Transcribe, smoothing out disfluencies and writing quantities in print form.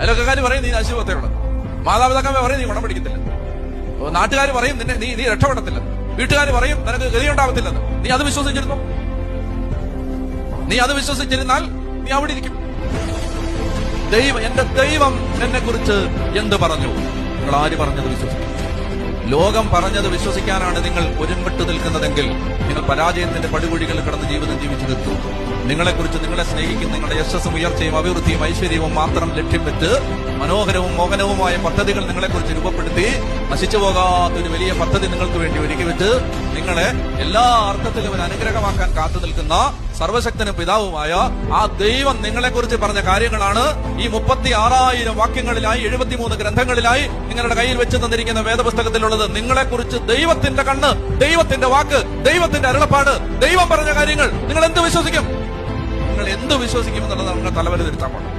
അയൽവക്കക്കാർ പറയും നീ നശിപത്തേയുള്ളത്, മാതാപിതാക്കൾ പറയും നീ ഗുണം പിടിക്കത്തില്ല, നാട്ടുകാർ പറയും നിന്നെ നീ രക്ഷപ്പെടത്തില്ല, വീട്ടുകാർ പറയും നിനക്ക് ഗതിയുണ്ടാവത്തില്ലെന്ന്. നീ അത് വിശ്വസിച്ചിരുന്നു? നീ അത് വിശ്വസിച്ചിരുന്നാൽ നീ അവിടെ ഇരിക്കും. എന്റെ ദൈവം എന്നെ കുറിച്ച് എന്ത് പറഞ്ഞു? നിങ്ങൾ ആര് പറഞ്ഞത് വിശ്വസിക്കും? ലോകം പറഞ്ഞത് വിശ്വസിക്കാനാണ് നിങ്ങൾ ഒരുമിട്ട് നിൽക്കുന്നതെങ്കിൽ നിങ്ങൾ പരാജയത്തിന്റെ പടുകുഴികളിൽ കിടന്ന് ജീവിതം ജീവിച്ചു തീർക്കും. നിങ്ങളെക്കുറിച്ച്, നിങ്ങളെ സ്നേഹിക്കുന്ന, നിങ്ങളുടെ യശസ്സും ഉയർച്ചയും അഭിവൃദ്ധിയും ഐശ്വര്യവും മാത്രം ലക്ഷ്യം വെച്ച് മനോഹരവും മോഹനവുമായ പദ്ധതികൾ നിങ്ങളെക്കുറിച്ച് രൂപപ്പെടുത്തി നശിച്ചു പോകാത്തൊരു വലിയ പദ്ധതി നിങ്ങൾക്ക് വേണ്ടി ഒരുക്കി വെച്ച് നിങ്ങളെ എല്ലാ അർത്ഥത്തിലും ഒരു അനുഗ്രഹമാക്കാൻ കാത്തു നിൽക്കുന്ന സർവശക്തനും പിതാവുമായ ആ ദൈവം നിങ്ങളെക്കുറിച്ച് പറഞ്ഞ കാര്യങ്ങളാണ് ഈ 36,000 വാക്യങ്ങളിലായി 73 ഗ്രന്ഥങ്ങളിലായി നിങ്ങളുടെ കയ്യിൽ വെച്ച് തന്നിരിക്കുന്ന വേദപുസ്തകത്തിലുള്ളത്. നിങ്ങളെക്കുറിച്ച് ദൈവത്തിന്റെ കണ്ണ്, ദൈവത്തിന്റെ വാക്ക്, ദൈവത്തിന്റെ അരുളപ്പാട്, ദൈവം പറഞ്ഞ കാര്യങ്ങൾ നിങ്ങൾ എന്ത് വിശ്വസിക്കും? നിങ്ങൾ എന്ത് വിശ്വസിക്കും എന്നുള്ളത് നിങ്ങൾ തലവര തിരുത്താൻ പാടില്ല.